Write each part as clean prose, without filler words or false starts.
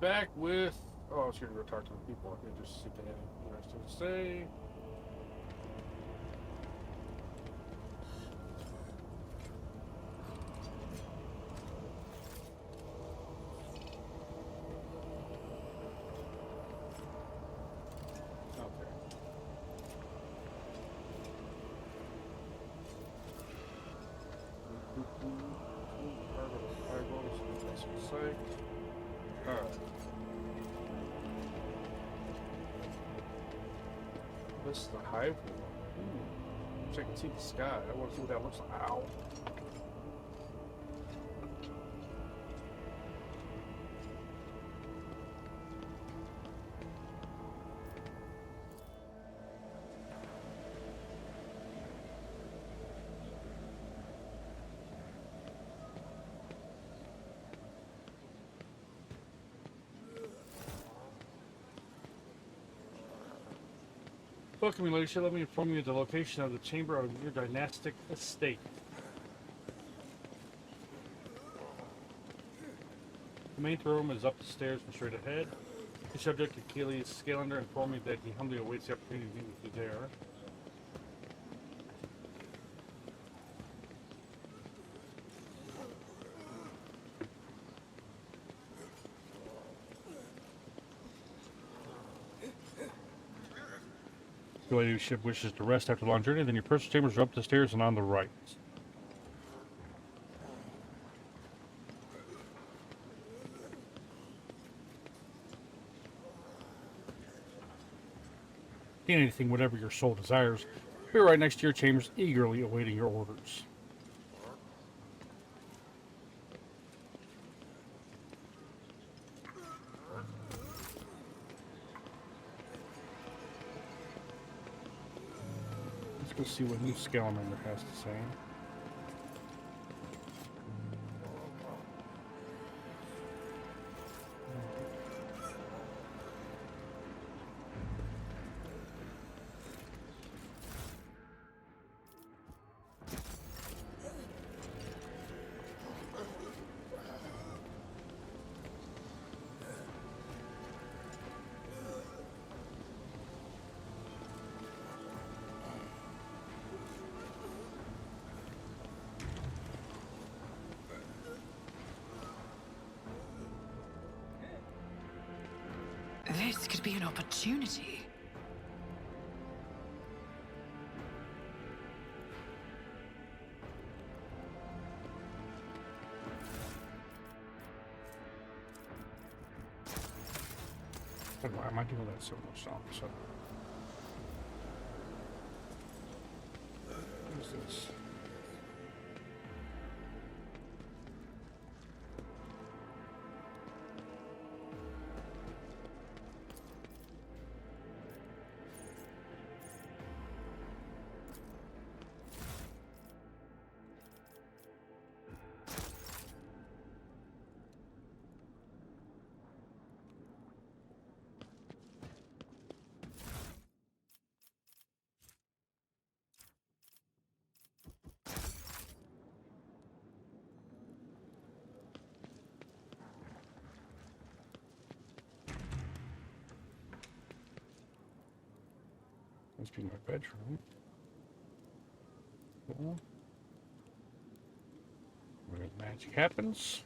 back with... Oh, I was here to go talk to the people. I could just see if they had anything interesting to say. This is the hive one. Wish I can see the sky. I want to see what that looks like. Ow. Welcome, your ladyship. Let me inform you of the location of the chamber of your dynastic estate. The main throne is up the stairs and straight ahead. The subject to Keely's Scalander informed me that he humbly awaits the opportunity to meet with you there. If your ladyship wishes to rest after a long journey, then your personal chambers are up the stairs and on the right. Anything, whatever your soul desires. We're right next to your chambers, eagerly awaiting your orders. Let's go see what new Scalamander has to say. This could be an opportunity. Why am I doing that so much all of a sudden? What is this? Must be my bedroom. Cool. Where the magic happens.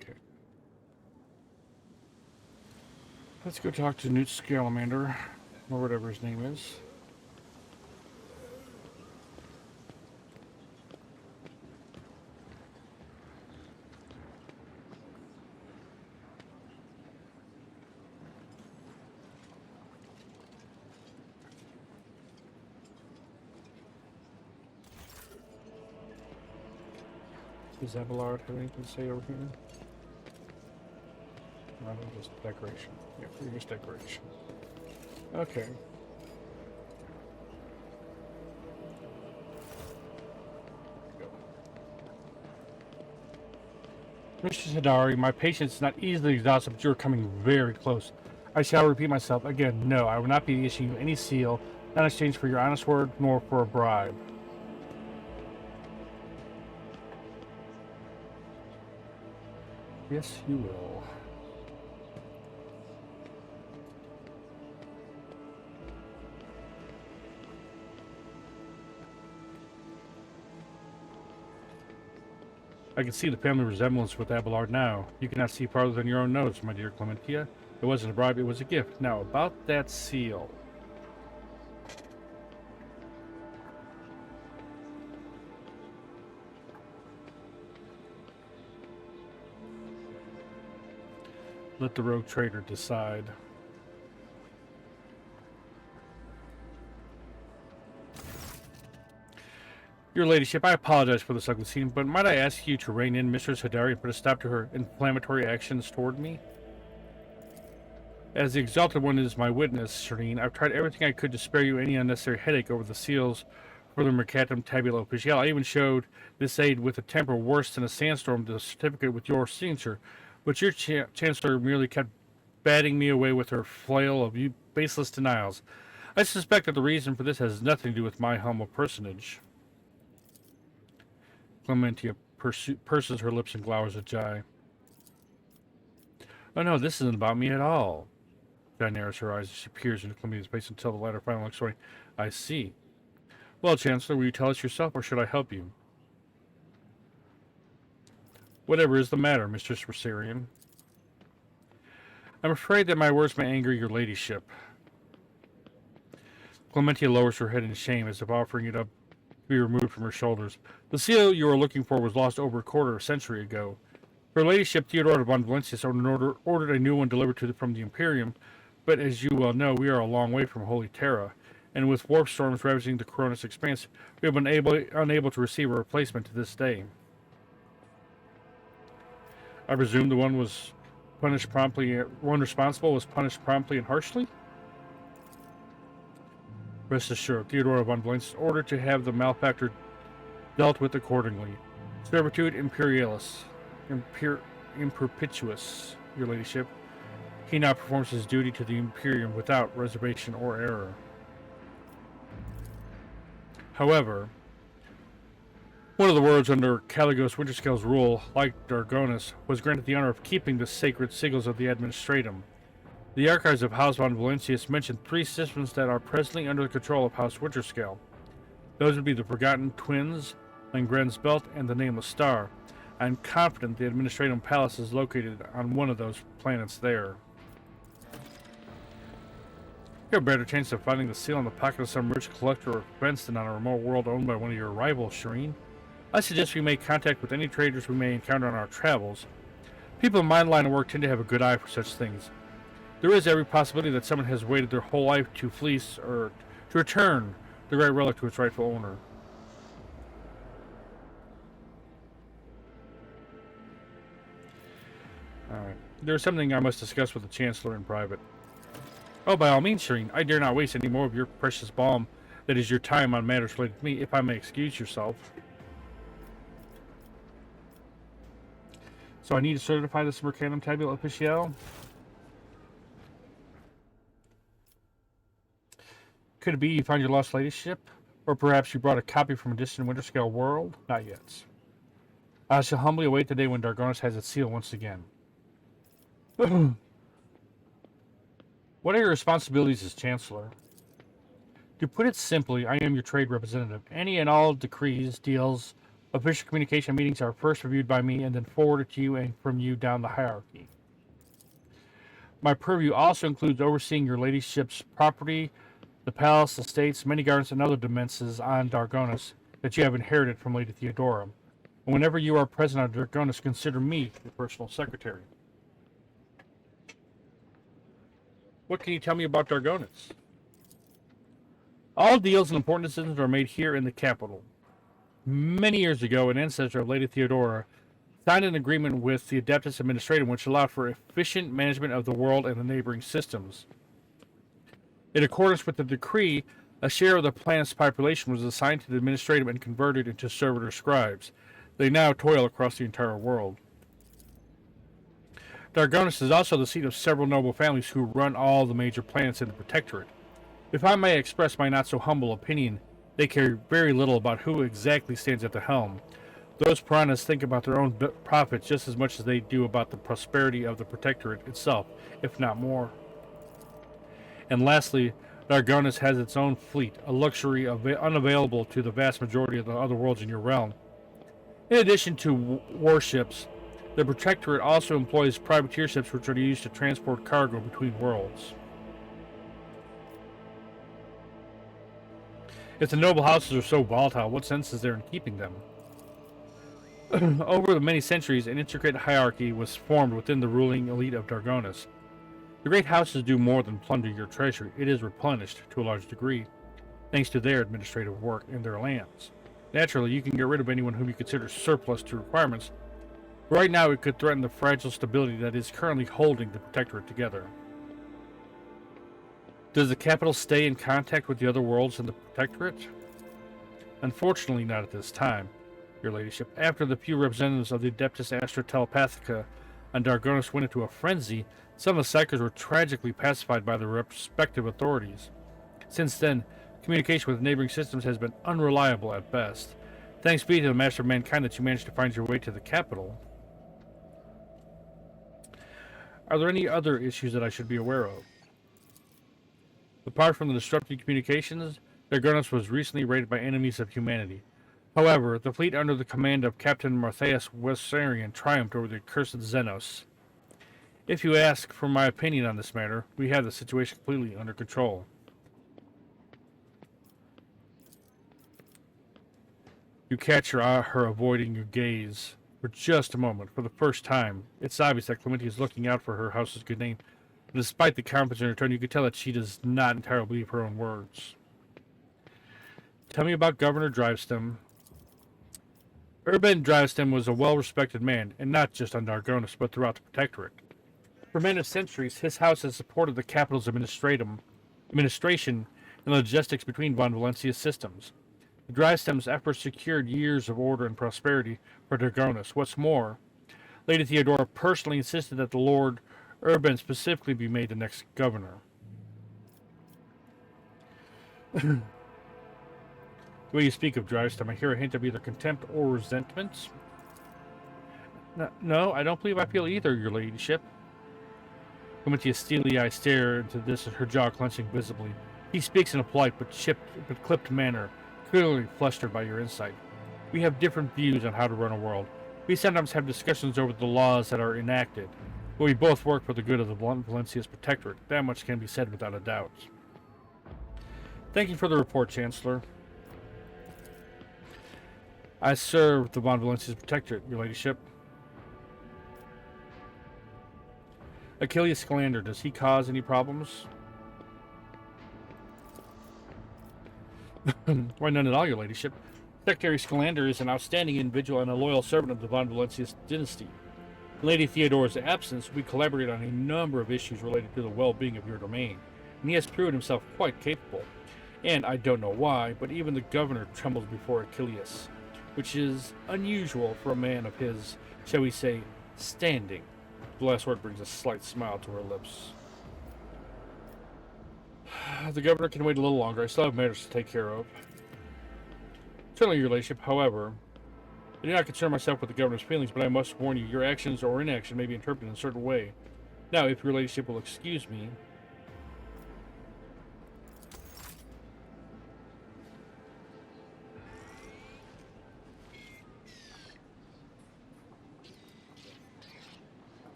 Okay. Let's go talk to Newt Scalamander, or whatever his name is. Does Abelard have anything to say over here? No, just decoration. Yeah, just decoration. Okay. Mr. Hidari, my patience is not easily exhausted, but you're coming very close. I shall repeat myself again. No, I will not be issuing you any seal, not in exchange for your honest word, nor for a bribe. Yes, you will. I can see the family resemblance with Abelard now. You cannot see farther than your own nose, my dear Clementia. It wasn't a bribe, it was a gift. Now, about that seal. Let the rogue trader decide. Your ladyship, I apologize for this ugly scene, but might I ask you to rein in Mistress Hidari and put a stop to her inflammatory actions toward me? As the Exalted One is my witness, Shireen, I've tried everything I could to spare you any unnecessary headache over the seals for the Mercatum Tabula Officiale. I even showed this aid with a temper worse than a sandstorm the certificate with your signature, but your Chancellor merely kept batting me away with her flail of baseless denials. I suspect that the reason for this has nothing to do with my humble personage. Clementia purses her lips and glowers at Jai. Oh no, this isn't about me at all. Jai narrows her eyes as she peers into Clementia's face until the latter finally looks away. I see. Well, Chancellor, will you tell us yourself, or should I help you? Whatever is the matter, Mistress Rosarian? I'm afraid that my words may anger your ladyship. Clementia lowers her head in shame as if offering it up to be removed from her shoulders. The seal you were looking for was lost over a quarter of a century ago. Her ladyship Theodora von Valencius ordered a new one delivered from the Imperium, but as you well know, we are a long way from Holy Terra, and with warp storms ravaging the Coronis expanse, we have been unable to receive a replacement to this day. I presume the one responsible was punished promptly and harshly? Rest assured, Theodora von Valencius ordered to have the malefactor dealt with accordingly. Servitude Imperialis. Imperpetuous, your ladyship. He now performs his duty to the Imperium without reservation or error. However, one of the words under Caligos Winterscale's rule, like Dargonus, was granted the honor of keeping the sacred sigils of the Administratum. The archives of House von Valencius mention 3 systems that are presently under the control of House Winterscale. Those would be the Forgotten Twins, Langren's Belt, and the Nameless Star. I'm confident the Administratum Palace is located on one of those planets there. You have a better chance of finding the seal in the pocket of some rich collector or fence than on a remote world owned by one of your rivals, Shireen. I suggest we make contact with any traders we may encounter on our travels. People in my line of work tend to have a good eye for such things. There is every possibility that someone has waited their whole life to fleece or to return the great relic to its rightful owner. Alright. There is something I must discuss with the Chancellor in private. Oh, by all means, Shireen. I dare not waste any more of your precious balm, that is your time, on matters related to me, if I may excuse yourself. So I need to certify this Mercanum Tabula Officiale. Could it be you found your lost ladyship? Or perhaps you brought a copy from a distant Winterscale world? Not yet. I shall humbly await the day when Dargonus has its seal once again. What are your responsibilities as Chancellor? To put it simply, I am your trade representative. Any and all decrees, deals, official communication meetings are first reviewed by me and then forwarded to you and from you down the hierarchy. My purview also includes overseeing your ladyship's property, the palace, estates, many gardens, and other dimensions on Dargonus that you have inherited from Lady Theodora. And whenever you are present on Dargonus, consider me your personal secretary. What can you tell me about Dargonus? All deals and important decisions are made here in the capital. Many years ago, an ancestor of Lady Theodora signed an agreement with the Adeptus Administratum which allowed for efficient management of the world and the neighboring systems. In accordance with the decree, a share of the planet's population was assigned to the Administratum and converted into servitor scribes. They now toil across the entire world. Dargonus is also the seat of several noble families who run all the major planets in the Protectorate. If I may express my not-so-humble opinion, they care very little about who exactly stands at the helm. Those piranhas think about their own profits just as much as they do about the prosperity of the Protectorate itself, if not more. And lastly, Dargonus has its own fleet, a luxury unavailable to the vast majority of the other worlds in your realm. In addition to warships, the Protectorate also employs privateer ships which are used to transport cargo between worlds. If the noble houses are so volatile, what sense is there in keeping them? Over the many centuries, an intricate hierarchy was formed within the ruling elite of Dargonus. The great houses do more than plunder your treasury. It is replenished to a large degree, thanks to their administrative work in their lands. Naturally, you can get rid of anyone whom you consider surplus to requirements. Right now, it could threaten the fragile stability that is currently holding the Protectorate together. Does the capital stay in contact with the other worlds in the Protectorate? Unfortunately, not at this time, your ladyship. After the few representatives of the Adeptus Astra Telepathica on Dargonus went into a frenzy, some of the psychers were tragically pacified by their respective authorities. Since then, communication with neighboring systems has been unreliable at best. Thanks be to the Master of Mankind that you managed to find your way to the capital. Are there any other issues that I should be aware of? Apart from the disrupted communications, Dargonus was recently raided by enemies of humanity. However, the fleet under the command of Captain Martheus Wessarian triumphed over the accursed Xenos. If you ask for my opinion on this matter, we have the situation completely under control. You catch her avoiding your gaze for just a moment. For the first time, it's obvious that Clemente is looking out for her house's good name. But despite the confidence in her tone, you can tell that she does not entirely believe her own words. Tell me about Governor Drivestem. Urban Drivestem was a well-respected man, and not just on Dargonus, but throughout the Protectorate. For many centuries, his house has supported the capital's administration and logistics between Von Valencia's systems. The Drivestem's efforts secured years of order and prosperity for Dargonus. What's more, Lady Theodora personally insisted that the Lord Urban specifically be made the next governor. The way you speak of Drivestem, I hear a hint of either contempt or resentment. No, I don't believe I feel either, your ladyship. Clementia's steely eyes stare into this, her jaw clenching visibly. He speaks in a polite but clipped manner, clearly flustered by your insight. We have different views on how to run a world. We sometimes have discussions over the laws that are enacted, but we both work for the good of the Valencia's Protectorate. That much can be said without a doubt. Thank you for the report, Chancellor. I serve the Von Valencia's Protectorate, your ladyship. Achilles Scalander, does he cause any problems? Why, none at all, your ladyship. Secretary Scalander is an outstanding individual and a loyal servant of the Von Valencia's dynasty. In Lady Theodora's absence, we collaborate on a number of issues related to the well-being of your domain, and he has proven himself quite capable. And I don't know why, but even the governor trembles before Achilles, which is unusual for a man of his, shall we say, standing. The last word brings a slight smile to her lips. The governor can wait a little longer. I still have matters to take care of. Certainly, your ladyship. However, I do not concern myself with the governor's feelings, but I must warn you, your actions or inaction may be interpreted in a certain way. Now, if your ladyship will excuse me...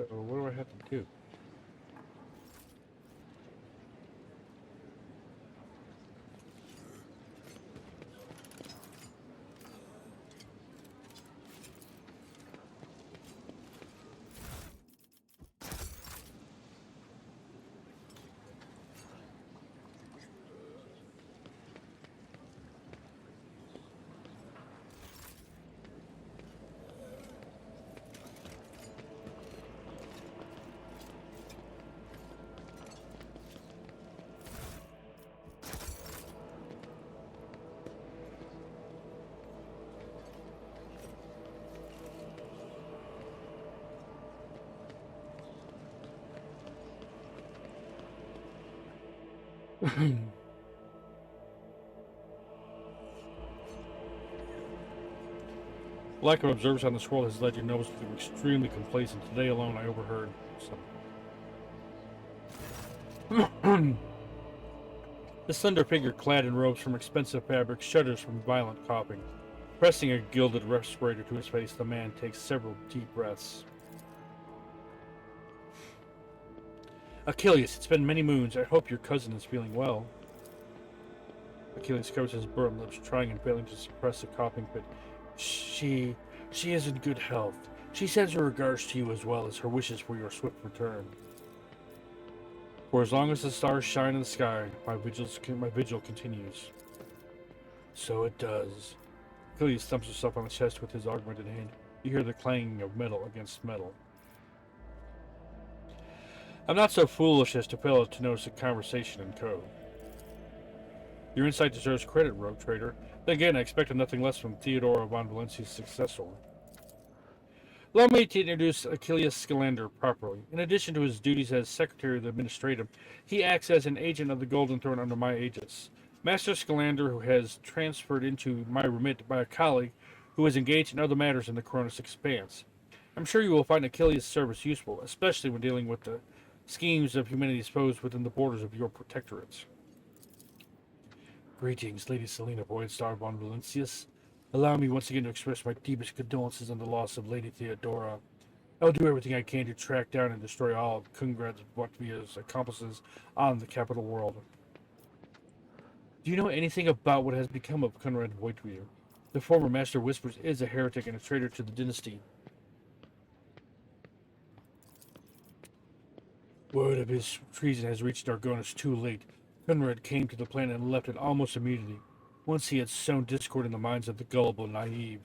what do I have to do? Lack of observers on this world has led your nobles to be extremely complacent. Today alone, I overheard some. The slender figure, clad in robes from expensive fabric, shudders from violent coughing. Pressing a gilded respirator to his face, the man takes several deep breaths. Achilles, it's been many moons. I hope your cousin is feeling well. Achilles covers his burnt lips, trying and failing to suppress a coughing fit. She is in good health. She sends her regards to you as well as her wishes for your swift return. For as long as the stars shine in the sky, my vigil continues. So it does. Achilles thumps himself on the chest with his augmented hand. You hear the clanging of metal against metal. I'm not so foolish as to fail to notice a conversation in code. Your insight deserves credit, rogue trader. Then again, I expected nothing less from Theodora von Valencia's successor. Allow me to introduce Achilles Scalander properly. In addition to his duties as Secretary of the Administrative, he acts as an agent of the Golden Throne under my aegis. Master Scalander, who has transferred into my remit by a colleague who is engaged in other matters in the Cronus Expanse. I'm sure you will find Achilles' service useful, especially when dealing with the schemes of humanity's foes within the borders of your protectorates. Greetings, Lady Selena Voidstar von Valencius. Allow me once again to express my deepest condolences on the loss of Lady Theodora. I will do everything I can to track down and destroy all of Conrad Botvia's accomplices on the capital world. Do you know anything about what has become of Conrad Voitvia? The former Master Whispers is a heretic and a traitor to the dynasty. Word of his treason has reached Dargonus too late. Conrad came to the planet and left it almost immediately. Once he had sown discord in the minds of the gullible and naive.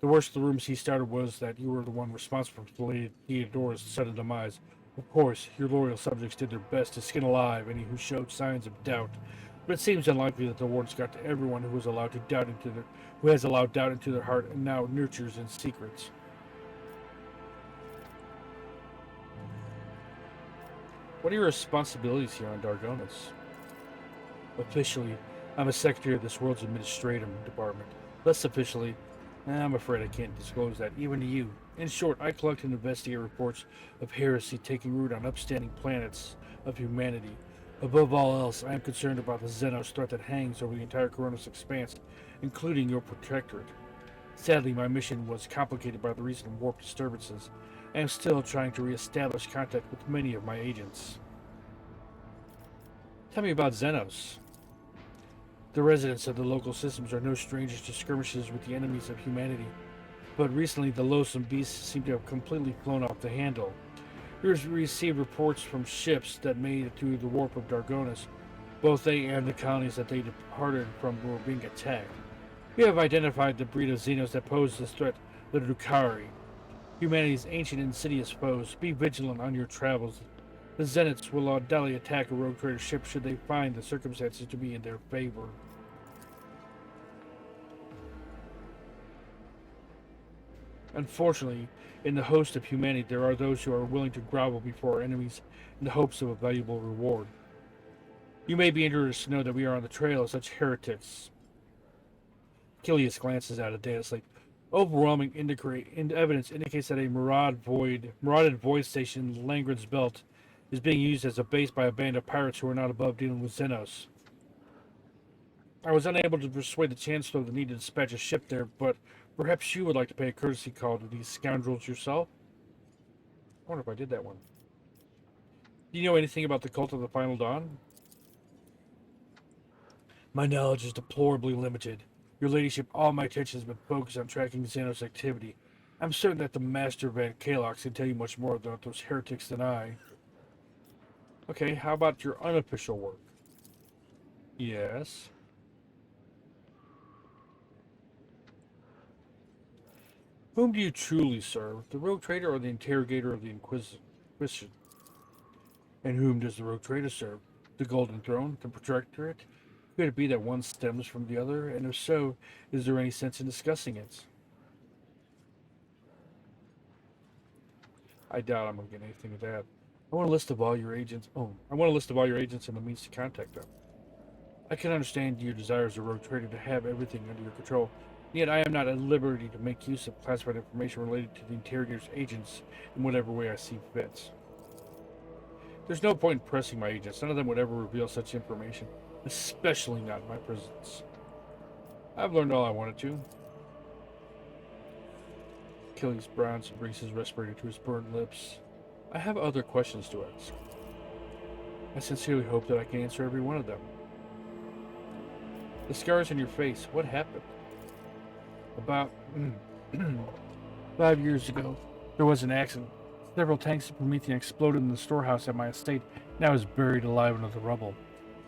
The worst of the rumors he started was that you were the one responsible for Lady Theodora's sudden demise. Of course, your loyal subjects did their best to skin alive any who showed signs of doubt, but it seems unlikely that the wards got to everyone who has allowed doubt into their heart and now nurtures in secrets. What are your responsibilities here on Dargonus? Officially, I'm a secretary of this world's administrative department. Less officially, I'm afraid I can't disclose that, even to you. In short, I collect and investigate reports of heresy taking root on upstanding planets of humanity. Above all else, I am concerned about the Xenos threat that hangs over the entire Cronus Expanse, including your protectorate. Sadly, my mission was complicated by the recent warp disturbances. I am still trying to re-establish contact with many of my agents. Tell me about Xenos. The residents of the local systems are no strangers to skirmishes with the enemies of humanity, but recently the loathsome beasts seem to have completely flown off the handle. We received reports from ships that made it through the warp of Dargonus. Both they and the colonies that they departed from were being attacked. We have identified the breed of Xenos that pose this threat, the Drukhari, humanity's ancient insidious foes. Be vigilant on your travels. The Zeniths will undoubtedly attack a rogue trader ship should they find the circumstances to be in their favor. Unfortunately, in the host of humanity, there are those who are willing to grovel before our enemies in the hopes of a valuable reward. You may be interested to know that we are on the trail of such heretics. Achilles glances at a data slate. Overwhelming evidence indicates that a marauded void station in Langren's Belt is being used as a base by a band of pirates who are not above dealing with Xenos. I was unable to persuade the Chancellor of the need to dispatch a ship there, but perhaps you would like to pay a courtesy call to these scoundrels yourself? I wonder if I did that one. Do you know anything about the cult of the Final Dawn? My knowledge is deplorably limited. Your ladyship, all my attention has been focused on tracking Xenos activity. I'm certain that the Master Van Kalox can tell you much more about those heretics than I. Okay, how about your unofficial work? Yes. Whom do you truly serve, the rogue trader or the interrogator of the Inquisition? And whom does the rogue trader serve? The Golden Throne, the Protectorate? Could it be that one stems from the other? And if so, is there any sense in discussing it? I doubt I'm going to get anything of that. I want a list of all your agents. I want a list of all your agents and the means to contact them. I can understand your desire as a rogue trader to have everything under your control, yet I am not at liberty to make use of classified information related to the interrogator's agents in whatever way I see fit. There's no point in pressing my agents. None of them would ever reveal such information, especially not in my presence. I've learned all I wanted to. Achilles frowns and brings his respirator to his burned lips. I have other questions to ask. I sincerely hope that I can answer every one of them. The scars on your face, what happened? About 5 years ago, there was an accident. Several tanks of Promethean exploded in the storehouse at my estate, and I was buried alive under the rubble.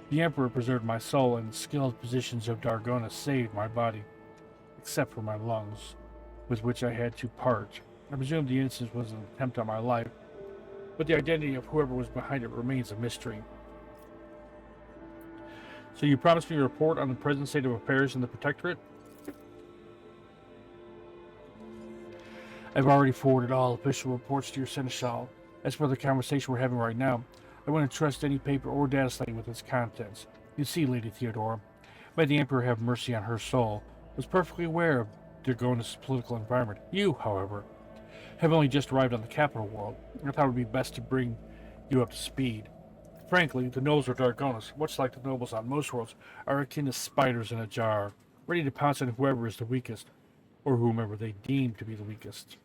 The Emperor preserved my soul, and the skilled physicians of Dargona saved my body, except for my lungs, with which I had to part. I presume the incident was an attempt on my life, but the identity of whoever was behind it remains a mystery. So you promised me a report on the present state of affairs in the Protectorate? I've already forwarded all official reports to your Seneschal. As for the conversation we're having right now, I wouldn't trust any paper or data slate with its contents. You see, Lady Theodora, may the Emperor have mercy on her soul, was perfectly aware of Dargona's political environment. You, however, have only just arrived on the capital world, and I thought it would be best to bring you up to speed. Frankly, the nobles of Dargonas, much like the nobles on most worlds, are akin to spiders in a jar, ready to pounce on whoever is the weakest, or whomever they deem to be the weakest.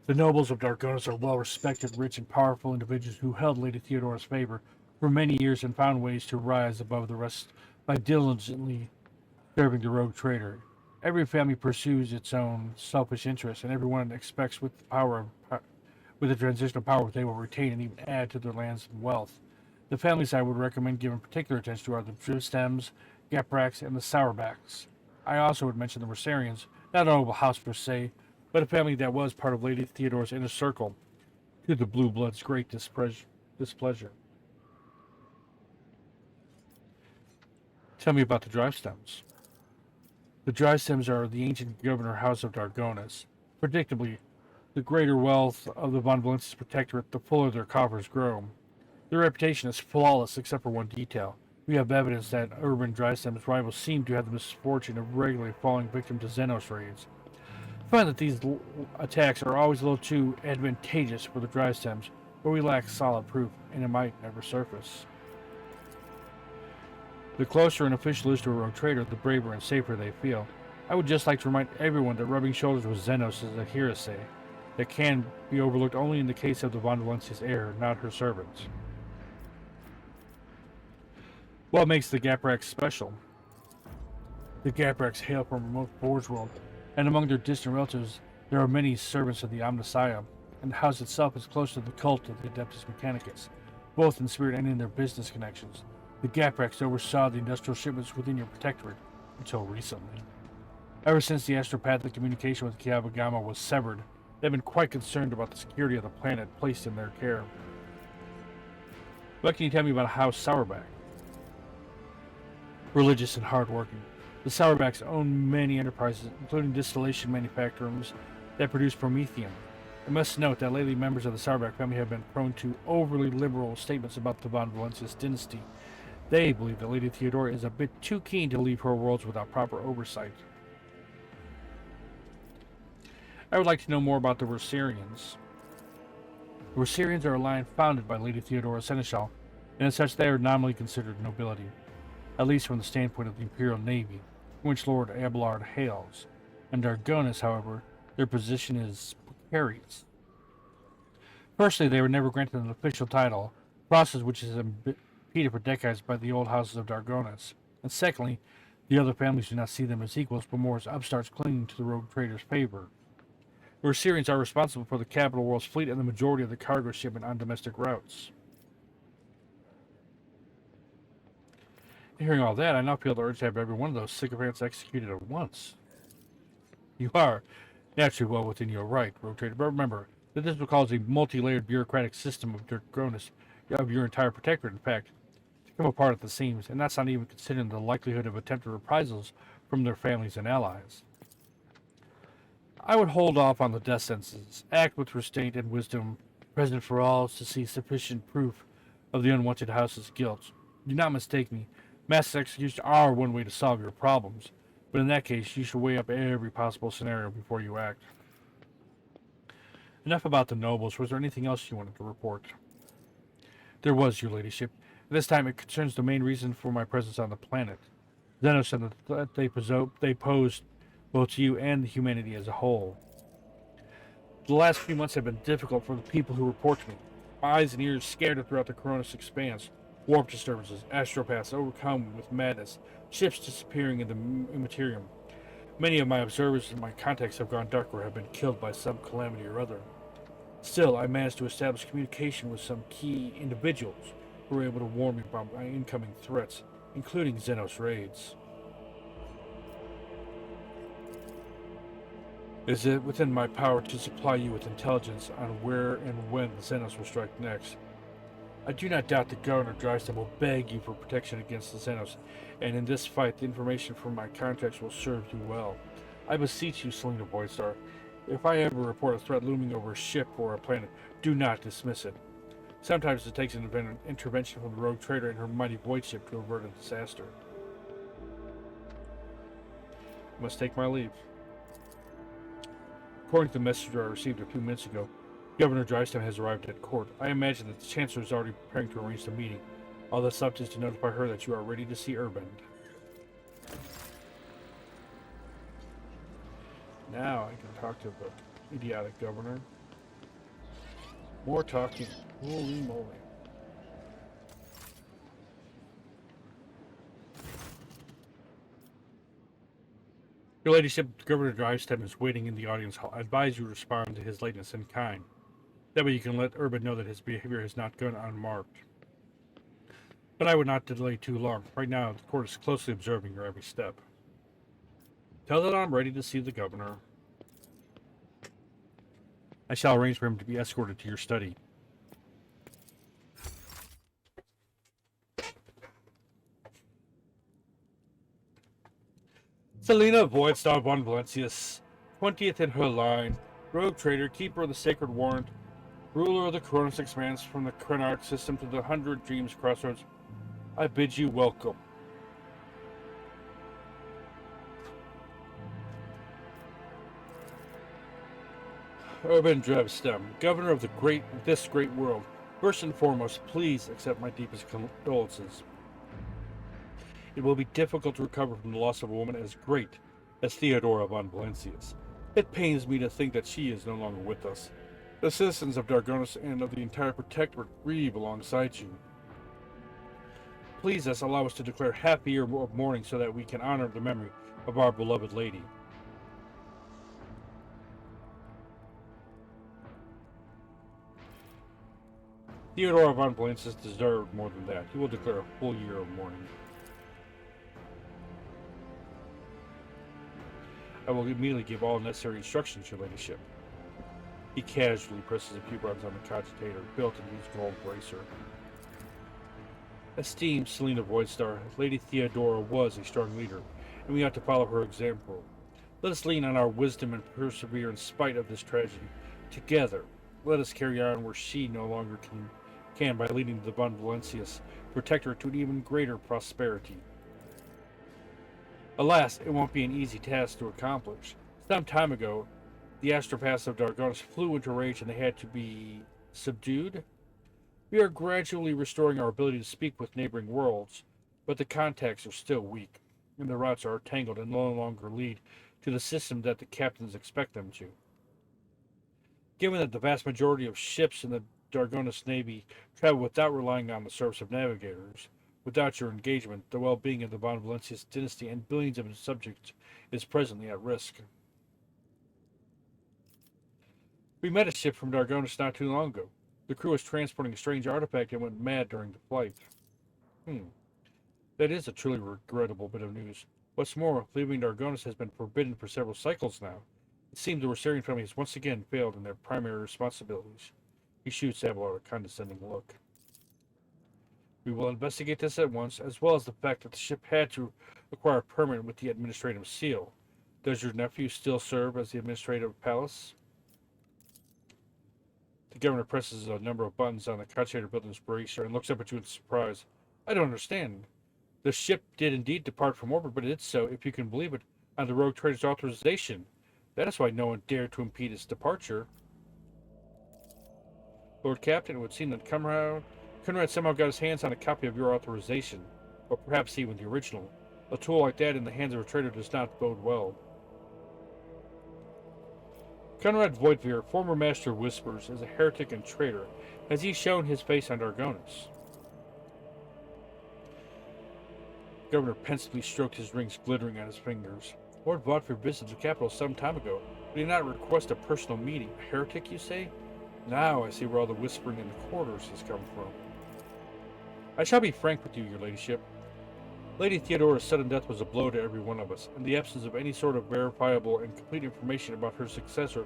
The nobles of Dargonas are well-respected, rich, and powerful individuals who held Lady Theodora's favor for many years and found ways to rise above the rest by diligently serving the rogue trader. Every family pursues its own selfish interests, and everyone expects with the transitional power they will retain and even add to their lands and wealth. The families I would recommend giving particular attention to are the Drivstems, Gapraks, and the Sauerbachs. I also would mention the Rosarians, not a noble house per se, but a family that was part of Lady Theodora's inner circle, to the Blue Blood's great displeasure. Tell me about the Drivestems. The Drivestems are the ancient governor house of Dargonas. Predictably, the greater wealth of the Von Valencia's protectorate, the fuller their coffers grow. Their reputation is flawless except for one detail. We have evidence that urban Drivestems rivals seem to have the misfortune of regularly falling victim to Xenos raids. I find that these attacks are always a little too advantageous for the Drivestems, but we lack solid proof, and it might never surface. The closer an official is to a rogue trader, the braver and safer they feel. I would just like to remind everyone that rubbing shoulders with Xenos is a heresy that can be overlooked only in the case of the Von Valencia's heir, not her servants. What makes the Gapraks special? The Gapraks hail from a remote Forge world, and among their distant relatives, there are many servants of the Omnissiah, and the house itself is close to the cult of the Adeptus Mechanicus, both in spirit and in their business connections. The Gapraks oversaw the industrial shipments within your protectorate, until recently. Ever since the astropathic communication with Kiabagama was severed, they've been quite concerned about the security of the planet placed in their care. What can you tell me about House Sauerbach? Religious and hardworking. The Sauerbachs own many enterprises, including distillation manufacturers that produce Promethean. I must note that lately members of the Sauerbach family have been prone to overly liberal statements about the Von Valencia's dynasty. They believe that Lady Theodora is a bit too keen to leave her worlds without proper oversight. I would like to know more about the Rosarians. The Rosarians are a line founded by Lady Theodora Seneschal, and as such they are nominally considered nobility, at least from the standpoint of the Imperial Navy, from which Lord Abelard hails. In Dargonas, however, their position is precarious. Firstly, they were never granted an official title, a process which has been repeated for decades by the old houses of Dargonas. And secondly, the other families do not see them as equals, but more as upstarts clinging to the rogue trader's favor. The Rosarians are responsible for the capital world's fleet and the majority of the cargo shipment on domestic routes. Hearing all that, I now feel the urge to have every one of those sycophants executed at once. You are naturally well within your right, rogue trader, but remember that this will cause a multi-layered bureaucratic system of Dargonas, of your entire protectorate, in fact, to come apart at the seams, and that's not even considering the likelihood of attempted reprisals from their families and allies. I would hold off on the death sentences, act with restraint and wisdom, present for all to see sufficient proof of the unwanted house's guilt. Do not mistake me. Mass executions are one way to solve your problems, but in that case, you should weigh up every possible scenario before you act. Enough about the nobles. Was there anything else you wanted to report? There was, your ladyship. This time it concerns the main reason for my presence on the planet. Xenos and the threat they posed both to you and the humanity as a whole. The last few months have been difficult for the people who report to me. My eyes and ears scattered throughout the Coronis expanse. Warp disturbances, astropaths overcome with madness, ships disappearing in the immaterium. Many of my observers and my contacts have gone dark or have been killed by some calamity or other. Still, I managed to establish communication with some key individuals who were able to warn me about my incoming threats, including Xenos raids. Is it within my power to supply you with intelligence on where and when the Xenos will strike next? I do not doubt that Governor Drysdale will beg you for protection against the Xenos, and in this fight, the information from my contacts will serve you well. I beseech you, Selena Voidstar, if I ever report a threat looming over a ship or a planet, do not dismiss it. Sometimes it takes an intervention from the rogue trader and her mighty void ship to avert a disaster. I must take my leave. According to the messenger I received a few minutes ago, Governor Drysdale has arrived at court. I imagine that the Chancellor is already preparing to arrange the meeting. All that's left is to notify her that you are ready to see Urband. Now I can talk to the idiotic governor. More talking. Holy moly. Your Ladyship, Governor Drysdale is waiting in the audience hall. I advise you to respond to his lateness in kind. That way you can let Urban know that his behavior has not gone unmarked. But I would not delay too long. Right now, the court is closely observing your every step. Tell that I'm ready to see the governor. I shall arrange for him to be escorted to your study. Selena Voidstar von Valencius, 20th in her line, rogue trader, keeper of the sacred warrant, ruler of the Cronus expanse from the Krenarch system to the 100 Dreams crossroads. I bid you welcome. Urban Drevstem, governor of this great world. First and foremost, please accept my deepest condolences. It will be difficult to recover from the loss of a woman as great as Theodora von Valencius. It pains me to think that she is no longer with us. The citizens of Dargonis and of the entire Protectorate grieve alongside you. Please allow us to declare half a year of mourning so that we can honor the memory of our beloved lady. Theodora von Valencius deserved more than that. He will declare a full year of mourning. I will immediately give all necessary instructions, your ladyship. He casually presses a few buttons on the cogitator, built into his gold bracer. Esteemed Selena Voidstar, Lady Theodora was a strong leader, and we ought to follow her example. Let us lean on our wisdom and persevere in spite of this tragedy. Together, let us carry on where she no longer can by leading the von Valencius Protectorate to an even greater prosperity. Alas, it won't be an easy task to accomplish. Some time ago, the astropaths of Dargonis flew into rage and they had to be subdued. We are gradually restoring our ability to speak with neighboring worlds, but the contacts are still weak, and the routes are tangled and no longer lead to the system that the captains expect them to. Given that the vast majority of ships in the Dargonis Navy travel without relying on the service of navigators, without your engagement, the well-being of the von Valencius dynasty and billions of its subjects is presently at risk. We met a ship from Dargonis not too long ago. The crew was transporting a strange artifact and went mad during the flight. That is a truly regrettable bit of news. What's more, leaving Dargonis has been forbidden for several cycles now. It seems the Rosarian family has once again failed in their primary responsibilities. He shoots Abelard a condescending look. We will investigate this at once, as well as the fact that the ship had to acquire a permit with the administrative seal. Does your nephew still serve as the administrator of Palace? The governor presses a number of buttons on the Conchator building's bracer and looks up at you in surprise. I don't understand. The ship did indeed depart from orbit, but it did so, if you can believe it, on the rogue trader's authorization. That is why no one dared to impede its departure. Lord Captain, it would seem that Conrad somehow got his hands on a copy of your authorization, or perhaps even the original. A tool like that in the hands of a traitor does not bode well. Conrad Voigtveer, former Master of Whispers, is a heretic and traitor. Has he shown his face on Dargonus? The governor pensively stroked his rings glittering on his fingers. Lord Voigtveer visited the capital some time ago. Did he not request a personal meeting? A heretic, you say? Now I see where all the whispering in the corridors has come from. I shall be frank with you, your ladyship. Lady Theodora's sudden death was a blow to every one of us, and the absence of any sort of verifiable and complete information about her successor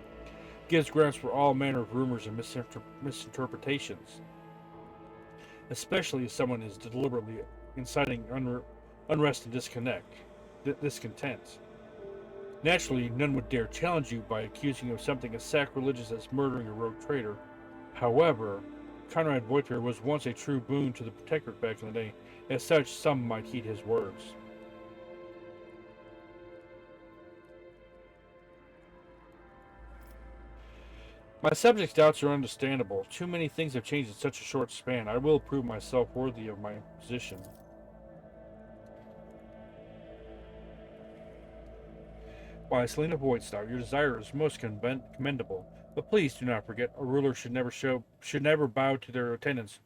gives grounds for all manner of rumors and misinterpretations, especially if someone is deliberately inciting unrest and discontent. Naturally, none would dare challenge you by accusing you of something as sacrilegious as murdering a rogue traitor. However, Conrad Voigtveer was once a true boon to the Protectorate back in the day. As such, some might heed his words. My subject's doubts are understandable. Too many things have changed in such a short span. I will prove myself worthy of my position. Why, Selena Voidstock, your desire is most commendable. But please do not forget, a ruler should never bow to their attendants,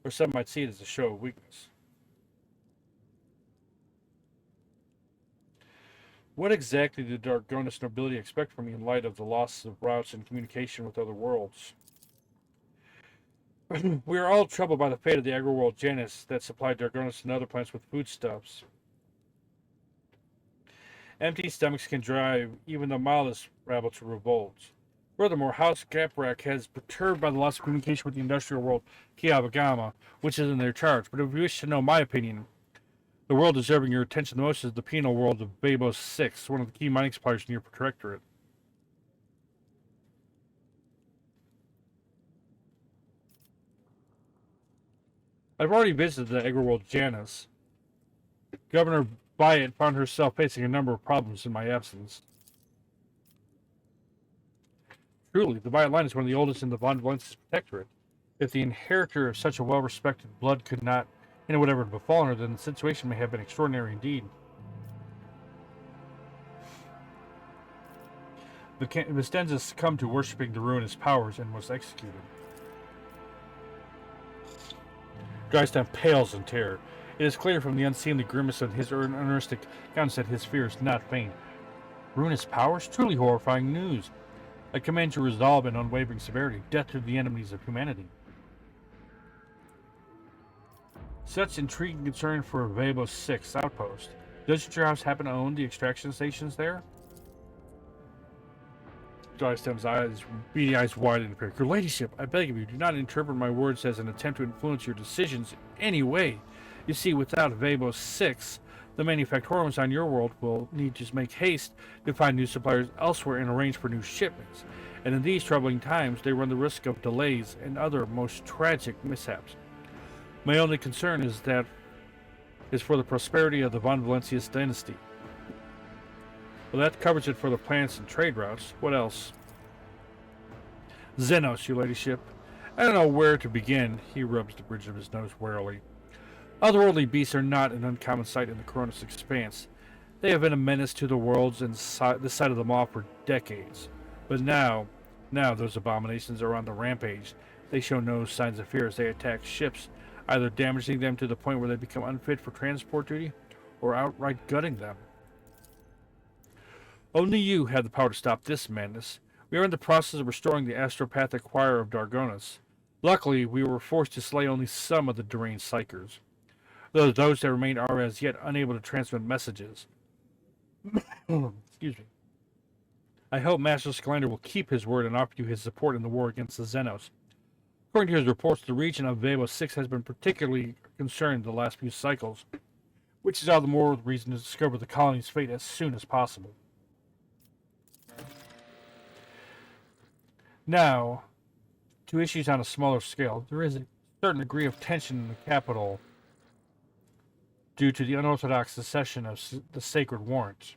or some might see it as a show of weakness. What exactly did Dargonus nobility expect from me in light of the loss of routes and communication with other worlds? We are all troubled by the fate of the agri-world Janus that supplied Dargonus and other planets with foodstuffs. Empty stomachs can drive even the mildest rabble to revolt. Furthermore, House Caprak has perturbed by the loss of communication with the industrial world Kiabagama, which is in their charge. But if you wish to know my opinion, the world deserving your attention the most is the penal world of Babos 6, one of the key mining suppliers in your protectorate. I've already visited the agri-world Janus. Governor Byatt found herself facing a number of problems in my absence. Truly, the Byatt line is one of the oldest in the Von Valencia's protectorate. If the inheritor of such a well-respected blood could not whatever had befallen her, then the situation may have been extraordinary indeed. Vistenza succumbed to worshipping the ruinous powers and was executed. Drysdale pales in terror. It is clear from the unseemly grimace of his unearthly countenance that his fear is not feigned. Ruinous powers? Truly horrifying news. I command your resolve and unwavering severity. Death to the enemies of humanity. Such intriguing concern for Babos 6 outpost. Doesn't your house happen to own the extraction stations there? Drysdale's beady eyes widened in fear. Your ladyship, I beg of you, do not interpret my words as an attempt to influence your decisions in any way. You see, without Babos 6, the manufactorums on your world will need to make haste to find new suppliers elsewhere and arrange for new shipments. And in these troubling times, they run the risk of delays and other most tragic mishaps. My only concern is for the prosperity of the Von Valencia's dynasty. Well, that covers it for the plants and trade routes. What else? Xenos, your ladyship. I don't know where to begin. He rubs the bridge of his nose warily. Otherworldly beasts are not an uncommon sight in the Cronus expanse. They have been a menace to the worlds and this side of the Maw for decades. But now those abominations are on the rampage. They show no signs of fear as they attack ships, either damaging them to the point where they become unfit for transport duty, or outright gutting them. Only you have the power to stop this madness. We are in the process of restoring the astropathic choir of Dargonus. Luckily, we were forced to slay only some of the deranged psychers. Though those that remain are as yet unable to transmit messages. Excuse me. I hope Master Scalander will keep his word and offer you his support in the war against the Xenos. According to his reports, the region of Babos 6 has been particularly concerned the last few cycles, which is all the more reason to discover the colony's fate as soon as possible. Now, to issues on a smaller scale, there is a certain degree of tension in the capital due to the unorthodox secession of the Sacred Warrant.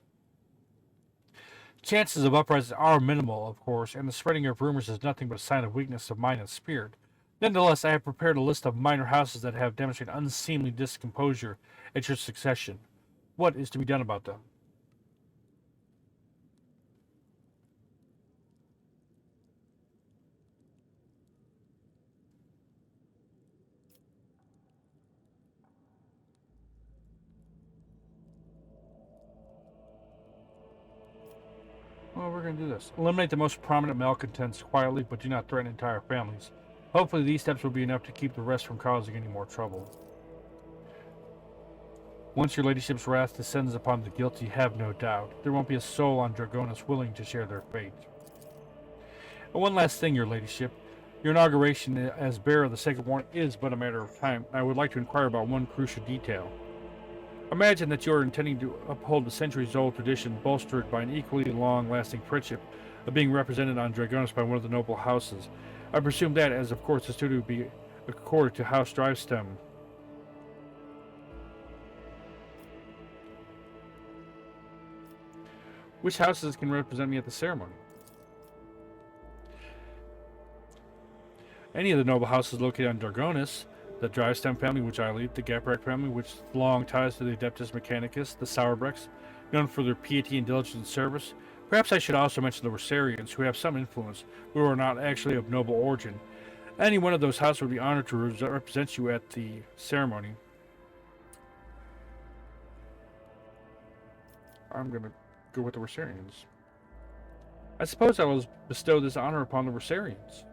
Chances of uprising are minimal, of course, and the spreading of rumors is nothing but a sign of weakness of mind and spirit. Nonetheless, I have prepared a list of minor houses that have demonstrated unseemly discomposure at your succession. What is to be done about them? Well, we're going to do this. Eliminate the most prominent malcontents quietly, but do not threaten entire families. Hopefully these steps will be enough to keep the rest from causing any more trouble. Once your ladyship's wrath descends upon the guilty, have no doubt, there won't be a soul on Dragonus willing to share their fate. And one last thing, your ladyship. Your inauguration as bearer of the Sacred Warrant is but a matter of time. I would like to inquire about one crucial detail. Imagine that you are intending to uphold the centuries-old tradition bolstered by an equally long-lasting friendship of being represented on Dragonus by one of the noble houses. I presume that, as of course, is to be accorded to House Drivestem. Which houses can represent me at the ceremony? Any of the noble houses located on Dragonus. The Drivestem family, which I lead, the Gaprak family, which long ties to the Adeptus Mechanicus, the Sauerbrecks, known for their piety and diligent service. Perhaps I should also mention the Rosarians, who have some influence, who are not actually of noble origin. Any one of those houses would be honored to represent you at the ceremony. I'm going to go with the Rosarians. I suppose I will bestow this honor upon the Rosarians.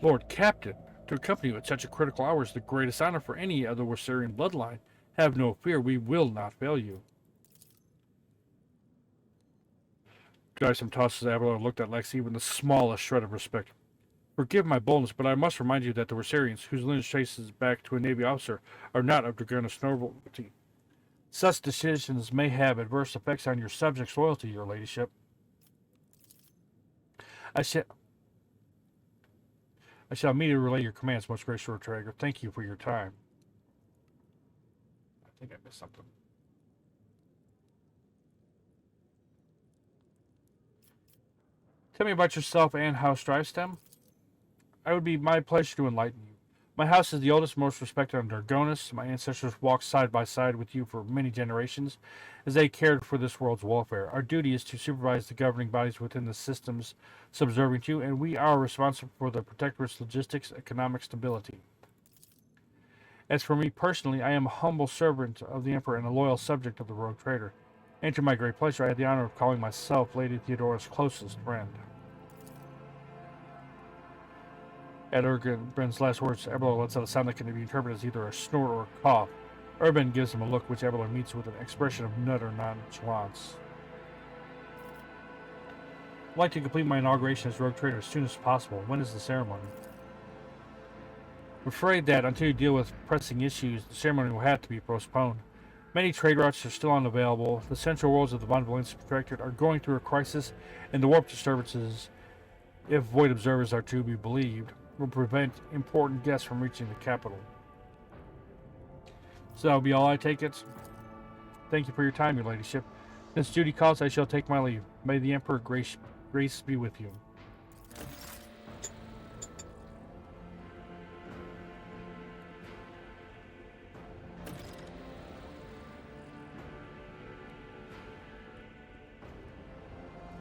Lord Captain, to accompany you at such a critical hour is the greatest honor for any of the Rosarian bloodline. Have no fear, we will not fail you. Drivestem tosses Abelard and looked at Lexi with the smallest shred of respect. Forgive my boldness, but I must remind you that the Rosarians, whose lineage traces back to a Navy officer, are not of Dragonus nobility. Such decisions may have adverse effects on your subjects' loyalty, your ladyship. I shall immediately relay your commands, most gracious Lord Traeger. Thank you for your time. I think I missed something. Tell me about yourself and House Drivestem. It would be my pleasure to enlighten you. My house is the oldest, most respected on Dragonus. My ancestors walked side by side with you for many generations as they cared for this world's welfare. Our duty is to supervise the governing bodies within the systems subservient to you, and we are responsible for the protectorate logistics, economic stability. As for me personally, I am a humble servant of the Emperor and a loyal subject of the Rogue Trader. And to my great pleasure, I had the honor of calling myself Lady Theodora's closest friend. At Urban's last words, Abelard lets out a sound that can be interpreted as either a snort or a cough. Urban gives him a look which Abelard meets with an expression of utter nonchalance. I'd like to complete my inauguration as Rogue Trader as soon as possible. When is the ceremony? I'm afraid that until you deal with pressing issues, the ceremony will have to be postponed. Many trade routes are still unavailable. The central worlds of the Von Valence Protectorate are going through a crisis, and the warp disturbances, if void observers are to be believed, will prevent important guests from reaching the capital. So that'll be all, I take it. Thank you for your time, your ladyship. Since duty calls, I shall take my leave. May the Emperor grace be with you.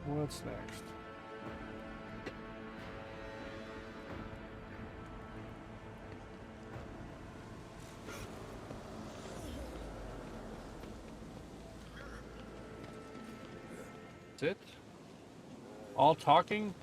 What's next? That's it? All talking?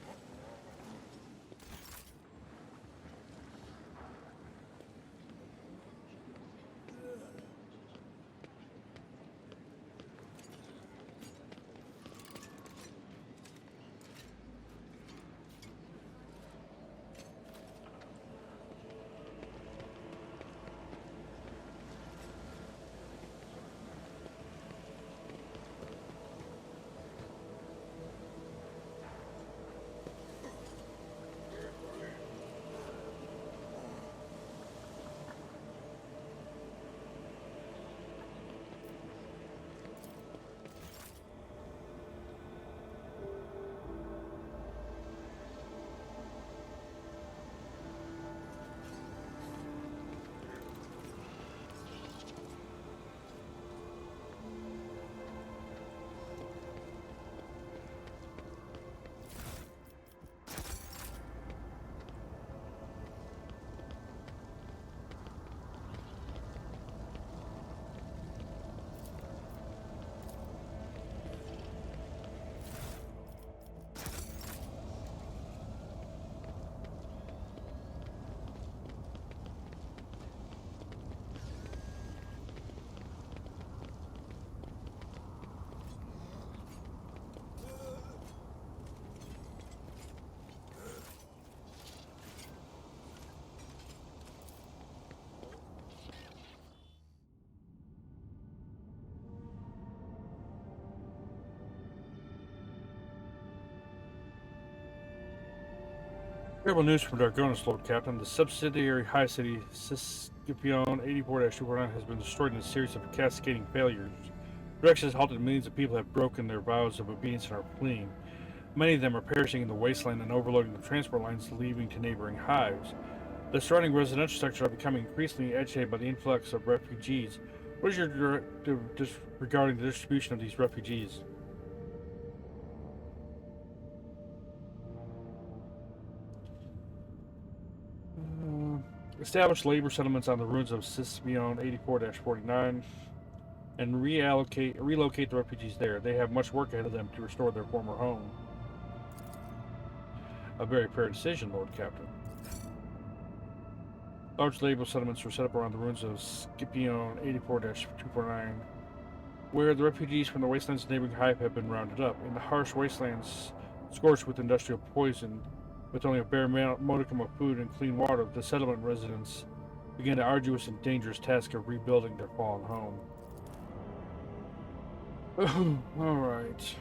Terrible news from Dargonis, Lord Captain. The subsidiary High City, Scipion 84-249, has been destroyed in a series of cascading failures. Production has halted. Millions of people have broken their vows of obedience and are fleeing. Many of them are perishing in the wasteland and overloading the transport lines leading to neighboring hives. The surrounding residential sectors are becoming increasingly agitated by the influx of refugees. What is your directive regarding the distribution of these refugees? Establish labor settlements on the ruins of Scipion 84-49 and relocate the refugees there. They have much work ahead of them to restore their former home. A very fair decision, Lord Captain. Large labor settlements were set up around the ruins of Scipion 84-249, where the refugees from the wastelands and neighboring hive have been rounded up. In the harsh wastelands, scorched with industrial poison, with only a bare modicum of food and clean water, the settlement residents began the arduous and dangerous task of rebuilding their fallen home. All right.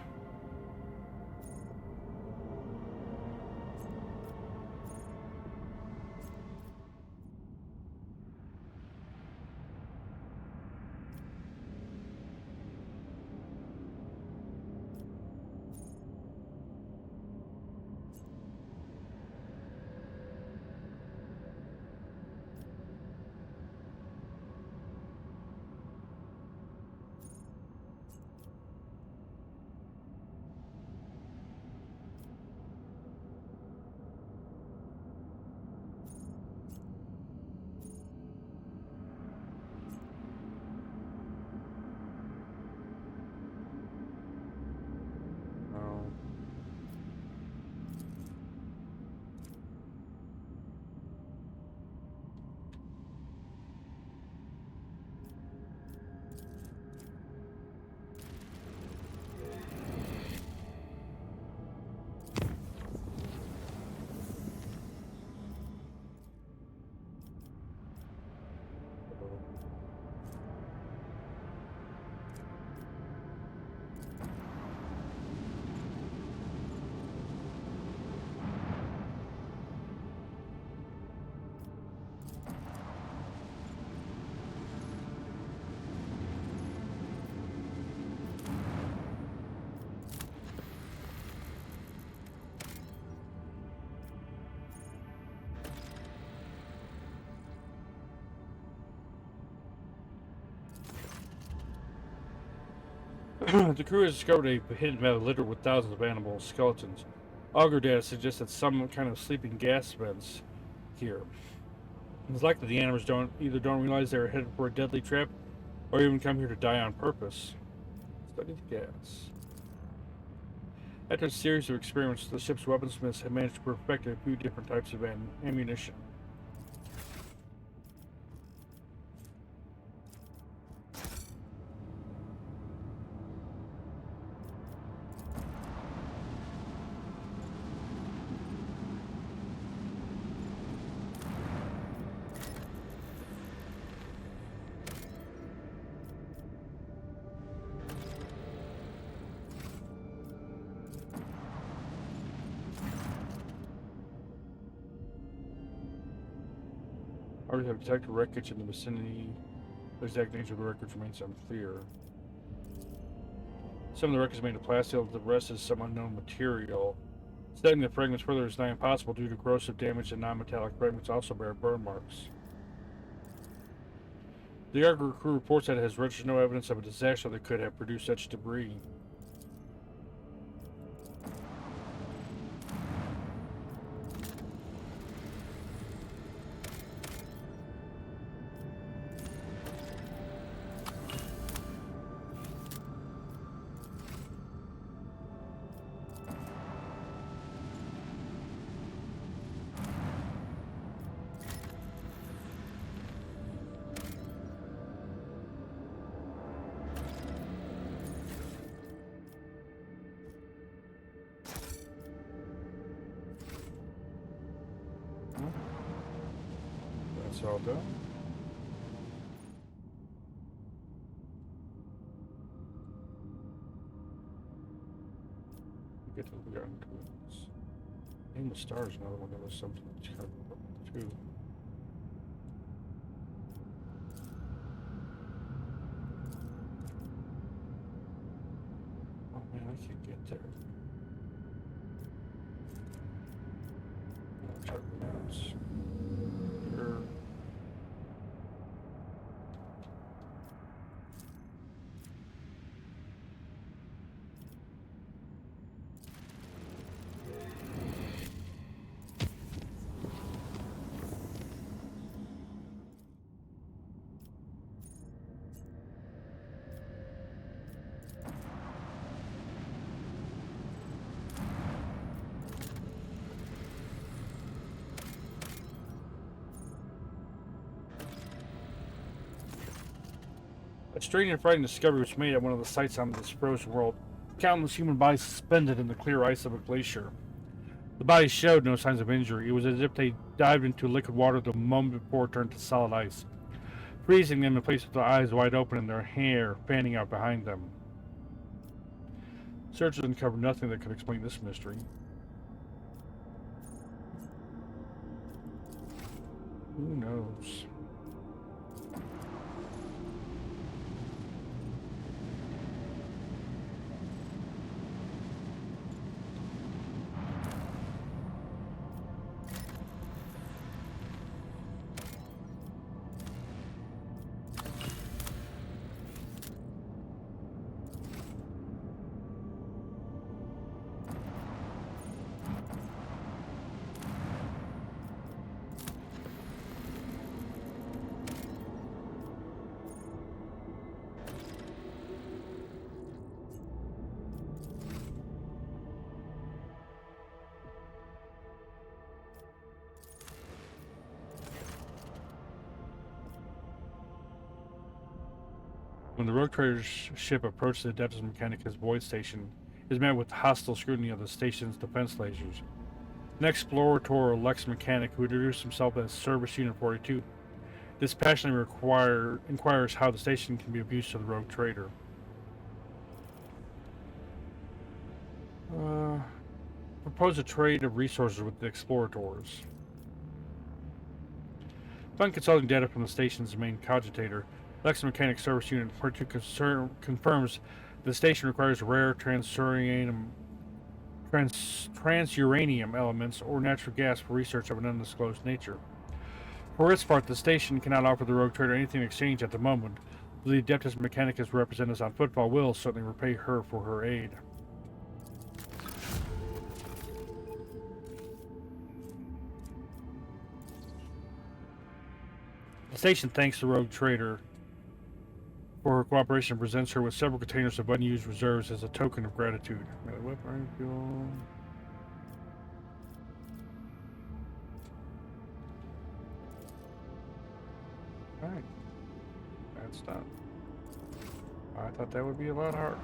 The crew has discovered a hidden meadow littered with thousands of animal skeletons. Auger data suggests that some kind of sleeping gas vents here. It's likely the animals don't realize they're headed for a deadly trap, or even come here to die on purpose. Study the gas. After a series of experiments, the ship's weaponsmiths have managed to perfect a few different types of ammunition. Others have detected wreckage in the vicinity. The exact nature of the wreckage remains unclear. Some of the wreckage is made of plastic, the rest is some unknown material. Studying the fragments further is not impossible due to corrosive damage, and non-metallic fragments also bear burn marks. The Argo crew reports that it has registered no evidence of a disaster that could have produced such debris. That's all done. Get to the gun tools. And the Stars, another one that was something too. Oh man, I can't get there. I'll check the maps. Here. A strange and frightening discovery was made at one of the sites on this frozen world. Countless human bodies suspended in the clear ice of a glacier. The bodies showed no signs of injury. It was as if they dived into liquid water the moment before it turned to solid ice, freezing them in place with their eyes wide open and their hair fanning out behind them. Searchers uncovered nothing that could explain this mystery. Who knows? When the rogue trader's ship approached the Adeptus Mechanicus void station, it was met with hostile scrutiny of the station's defense lasers. An explorator, Lex Mechanic, who introduced himself as Service Unit 42, dispassionately inquires how the station can be of use to the rogue trader. Propose a trade of resources with the explorators. Upon consulting data from the station's main cogitator, Lex Mechanic Service Unit 42 confirms the station requires rare transuranium elements or natural gas for research of an undisclosed nature. For its part, the station cannot offer the rogue trader anything in exchange at the moment. The Adeptus Mechanicus representatives on football will certainly repay her for her aid. The station thanks the rogue trader for her cooperation and presents her with several containers of unused reserves as a token of gratitude. Weapon fuel. Alright. That's done. I thought that would be a lot harder.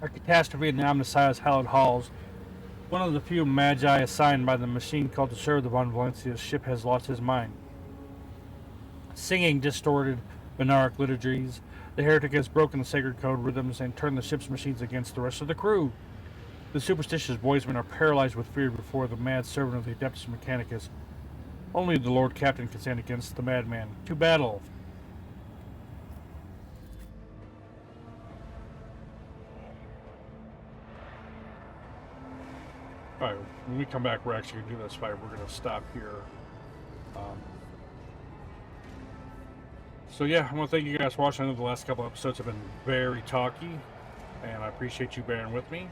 A catastrophe in the Omnissiah's hallowed halls. One of the few magi assigned by the machine called to serve the Von Valencia's ship has lost his mind. Singing distorted Benaric liturgies, the heretic has broken the sacred code rhythms and turned the ship's machines against the rest of the crew. The superstitious boysmen are paralyzed with fear before the mad servant of the Adeptus Mechanicus. Only the Lord Captain can stand against the madman. To battle! Alright, when we come back, we're actually going to do this fight. We're going to stop here. So yeah, I want to thank you guys for watching. I know the last couple episodes have been very talky, and I appreciate you bearing with me.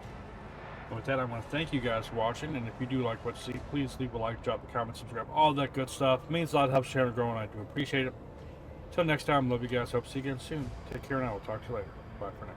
And with that, I want to thank you guys for watching, and if you do like what you see, please leave a like, drop a comment, subscribe, all that good stuff. It means a lot, helps the channel grow, and I do appreciate it. Till next time, love you guys. Hope to see you again soon. Take care now. We'll talk to you later. Bye for now.